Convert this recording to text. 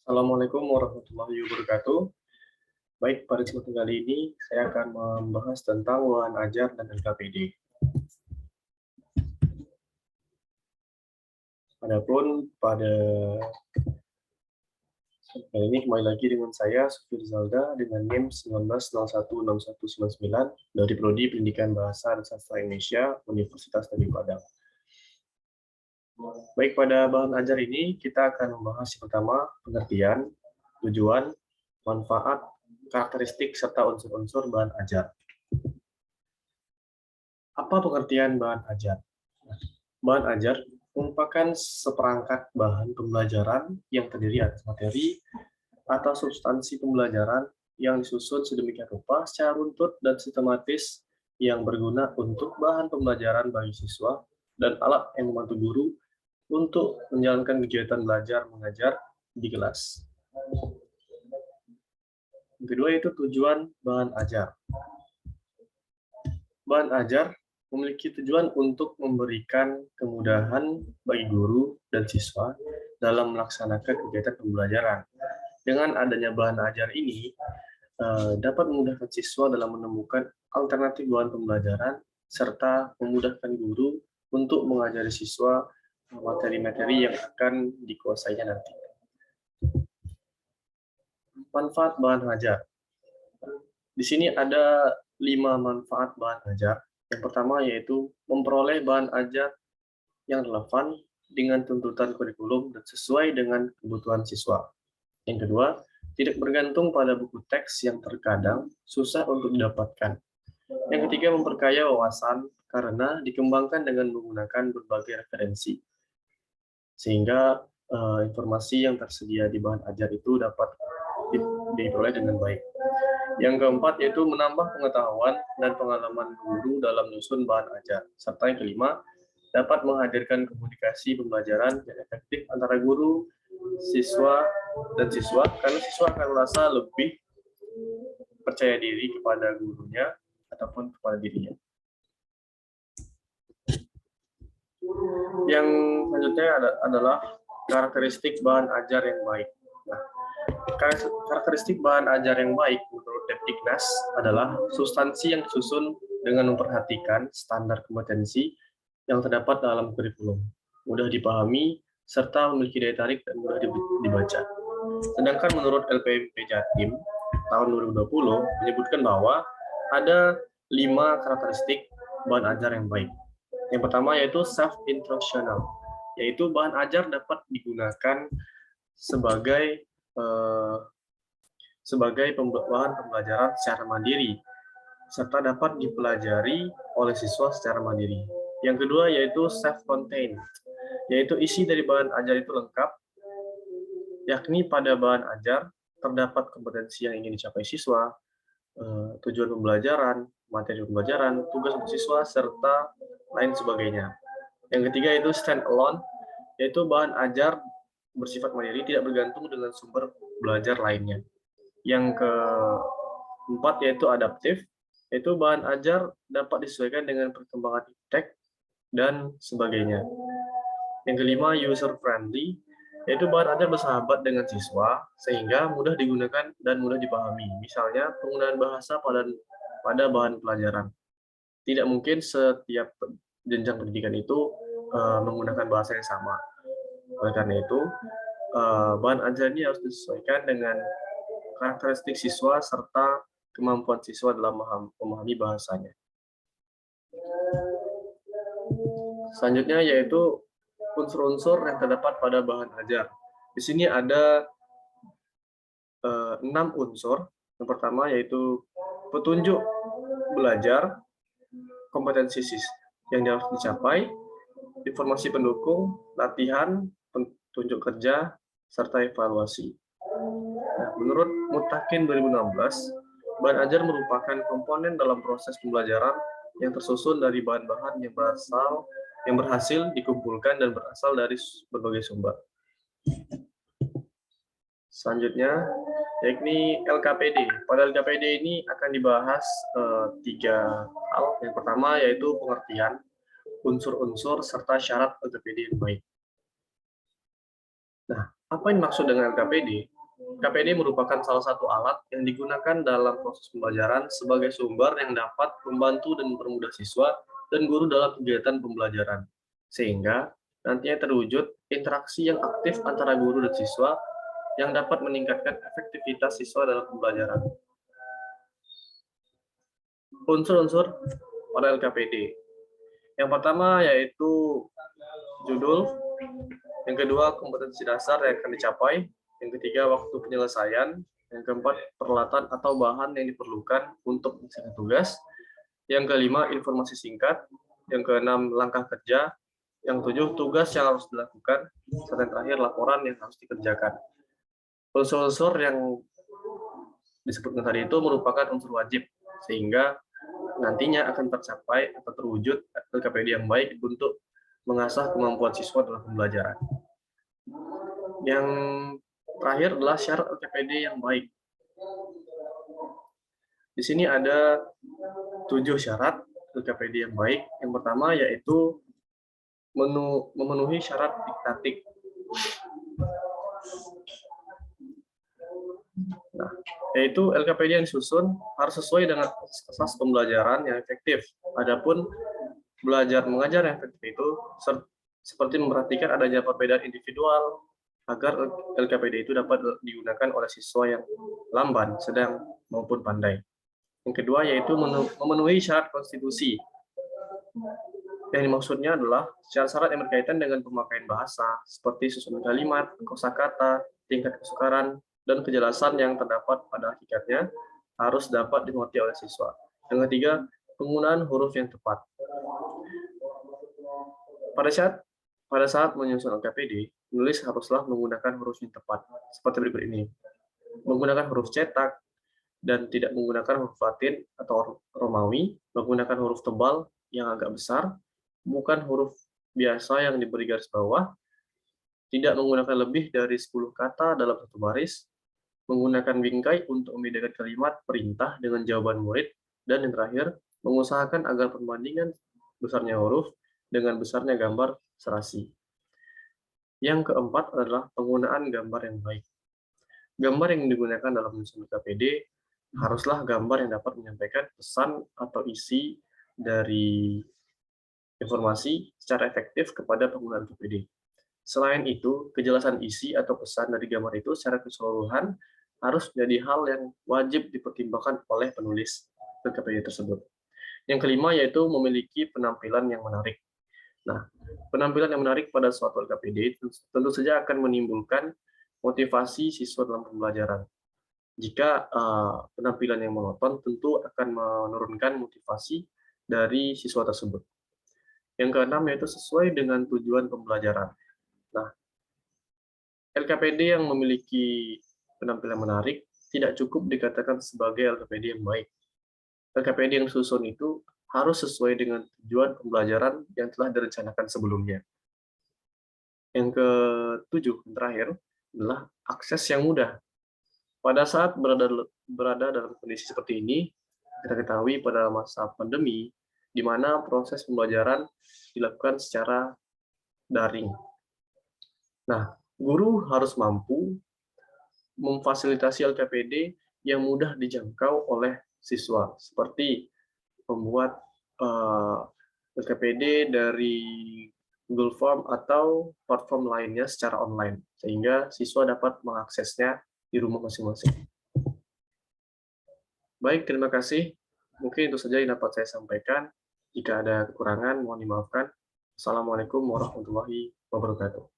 Assalamualaikum warahmatullahi wabarakatuh. Baik, pada kesempatan kali ini saya akan membahas tentang bahan ajar dan LKPD. Adapun pada kali ini kembali lagi dengan saya Sufir Zalda dengan NIM 19016199 dari Prodi Pendidikan Bahasa dan Sastra Indonesia Universitas Negeri Padang. Baik, pada bahan ajar ini kita akan membahas yang pertama pengertian, tujuan, manfaat, karakteristik, serta unsur-unsur bahan ajar. Apa pengertian bahan ajar? Bahan ajar merupakan seperangkat bahan pembelajaran yang terdiri atas materi atau substansi pembelajaran yang disusun sedemikian rupa secara runtut dan sistematis yang berguna untuk bahan pembelajaran bagi siswa dan alat yang membantu guru untuk menjalankan kegiatan belajar mengajar di kelas. Yang kedua itu tujuan bahan ajar. Bahan ajar memiliki tujuan untuk memberikan kemudahan bagi guru dan siswa dalam melaksanakan kegiatan pembelajaran. Dengan adanya bahan ajar ini, dapat memudahkan siswa dalam menemukan alternatif bahan pembelajaran, serta memudahkan guru untuk mengajari siswa materi-materi yang akan dikuasainya nanti. Manfaat bahan ajar. Di sini ada 5 manfaat bahan ajar. Yang pertama yaitu memperoleh bahan ajar yang relevan dengan tuntutan kurikulum dan sesuai dengan kebutuhan siswa. Yang kedua, tidak bergantung pada buku teks yang terkadang susah untuk didapatkan. Yang ketiga, memperkaya wawasan karena dikembangkan dengan menggunakan berbagai referensi. Sehingga informasi yang tersedia di bahan ajar itu dapat diperoleh dengan baik. Yang keempat yaitu menambah pengetahuan dan pengalaman guru dalam menyusun bahan ajar. Serta yang kelima, dapat menghadirkan komunikasi pembelajaran yang efektif antara guru, siswa, dan siswa, karena siswa akan merasa lebih percaya diri kepada gurunya ataupun kepada dirinya. Yang selanjutnya adalah karakteristik bahan ajar yang baik. Nah, karakteristik bahan ajar yang baik menurut Depdiknas adalah substansi yang disusun dengan memperhatikan standar kompetensi yang terdapat dalam kurikulum, mudah dipahami, serta memiliki daya tarik dan mudah dibaca. Sedangkan menurut LPMP Jatim tahun 2020 menyebutkan bahwa ada 5 karakteristik bahan ajar yang baik. Yang pertama yaitu self-instructional, yaitu bahan ajar dapat digunakan sebagai bahan pembelajaran secara mandiri, serta dapat dipelajari oleh siswa secara mandiri. Yang kedua yaitu self-contained, yaitu isi dari bahan ajar itu lengkap, yakni pada bahan ajar terdapat kompetensi yang ingin dicapai siswa, tujuan pembelajaran, materi pembelajaran, tugas untuk siswa, serta lain sebagainya. Yang ketiga itu stand alone, yaitu bahan ajar bersifat mandiri, tidak bergantung dengan sumber belajar lainnya. Yang keempat yaitu adaptif, yaitu bahan ajar dapat disesuaikan dengan perkembangan iptek dan sebagainya. Yang kelima user friendly, yaitu bahan ajar bersahabat dengan siswa sehingga mudah digunakan dan mudah dipahami. Misalnya penggunaan bahasa pada bahan pelajaran. Tidak mungkin setiap jenjang pendidikan itu menggunakan bahasa yang sama. Oleh karena itu, bahan ajar ini harus disesuaikan dengan karakteristik siswa serta kemampuan siswa dalam memahami bahasanya. Selanjutnya yaitu unsur-unsur yang terdapat pada bahan ajar. Di sini ada 6 unsur. Yang pertama yaitu petunjuk belajar, kompetensi yang harus dicapai, informasi pendukung, latihan, petunjuk kerja, serta evaluasi. Nah, menurut Mutakin 2016, bahan ajar merupakan komponen dalam proses pembelajaran yang tersusun dari bahan-bahan yang berhasil dikumpulkan dan berasal dari berbagai sumber. Selanjutnya, yakni LKPD. Pada LKPD ini akan dibahas 3 hal. Yang pertama yaitu pengertian, unsur-unsur, serta syarat LKPD yang baik. Nah, apa yang dimaksud dengan LKPD? KPD merupakan salah satu alat yang digunakan dalam proses pembelajaran sebagai sumber yang dapat membantu dan mempermudah siswa dan guru dalam kegiatan pembelajaran, sehingga nantinya terwujud interaksi yang aktif antara guru dan siswa yang dapat meningkatkan efektivitas siswa dalam pembelajaran. Unsur-unsur pada LKPD. Yang pertama yaitu judul, yang kedua kompetensi dasar yang akan dicapai, yang ketiga waktu penyelesaian, yang keempat peralatan atau bahan yang diperlukan untuk menyelesaikan tugas, yang kelima informasi singkat, yang keenam langkah kerja, yang ketujuh tugas yang harus dilakukan, dan yang terakhir laporan yang harus dikerjakan. Unsur-unsur yang disebutkan tadi itu merupakan unsur wajib, sehingga nantinya akan tercapai atau terwujud LKPD yang baik untuk mengasah kemampuan siswa dalam pembelajaran. Yang terakhir adalah syarat LKPD yang baik. Di sini ada 7 syarat LKPD yang baik. Yang pertama yaitu memenuhi syarat diktatik. Nah, yaitu LKPD yang disusun harus sesuai dengan asas pembelajaran yang efektif. Adapun belajar mengajar yang efektif itu seperti memperhatikan adanya perbedaan individual agar LKPD itu dapat digunakan oleh siswa yang lamban, sedang, maupun pandai. Yang kedua yaitu memenuhi syarat konstitusi. Yang dimaksudnya adalah syarat-syarat yang berkaitan dengan pemakaian bahasa, seperti susunan kalimat, kosakata, tingkat kesukaran, dan kejelasan yang terdapat pada hakikatnya harus dapat dimengerti oleh siswa. Yang ketiga, penggunaan huruf yang tepat. Pada saat menyusun LKPD, penulis haruslah menggunakan huruf yang tepat, seperti berikut ini. Menggunakan huruf cetak, dan tidak menggunakan huruf Latin atau Romawi, menggunakan huruf tebal yang agak besar, bukan huruf biasa yang diberi garis bawah, tidak menggunakan lebih dari 10 kata dalam satu baris, menggunakan bingkai untuk membedakan kalimat perintah dengan jawaban murid, dan yang terakhir, mengusahakan agar perbandingan besarnya huruf dengan besarnya gambar serasi. Yang keempat adalah penggunaan gambar yang baik. Gambar yang digunakan dalam menyusun LKPD haruslah gambar yang dapat menyampaikan pesan atau isi dari informasi secara efektif kepada pengguna LKPD. Selain itu, kejelasan isi atau pesan dari gambar itu secara keseluruhan harus menjadi hal yang wajib dipertimbangkan oleh penulis LKPD tersebut. Yang kelima yaitu memiliki penampilan yang menarik. Nah, penampilan yang menarik pada suatu LKPD tentu saja akan menimbulkan motivasi siswa dalam pembelajaran. Jika penampilan yang monoton tentu akan menurunkan motivasi dari siswa tersebut. Yang keenam yaitu sesuai dengan tujuan pembelajaran. Nah, LKPD yang memiliki penampilan menarik tidak cukup dikatakan sebagai LKPD yang baik. LKPD yang disusun itu harus sesuai dengan tujuan pembelajaran yang telah direncanakan sebelumnya. Yang ketujuh, yang terakhir, adalah akses yang mudah. Pada saat berada dalam kondisi seperti ini, kita ketahui pada masa pandemi, di mana proses pembelajaran dilakukan secara daring. Nah, guru harus mampu memfasilitasi LKPD yang mudah dijangkau oleh siswa, seperti membuat LKPD dari Google Form atau platform lainnya secara online, sehingga siswa dapat mengaksesnya di rumah masing-masing. Baik, terima kasih. Mungkin itu saja yang dapat saya sampaikan. Jika ada kekurangan, mohon dimaafkan. Assalamualaikum warahmatullahi wabarakatuh.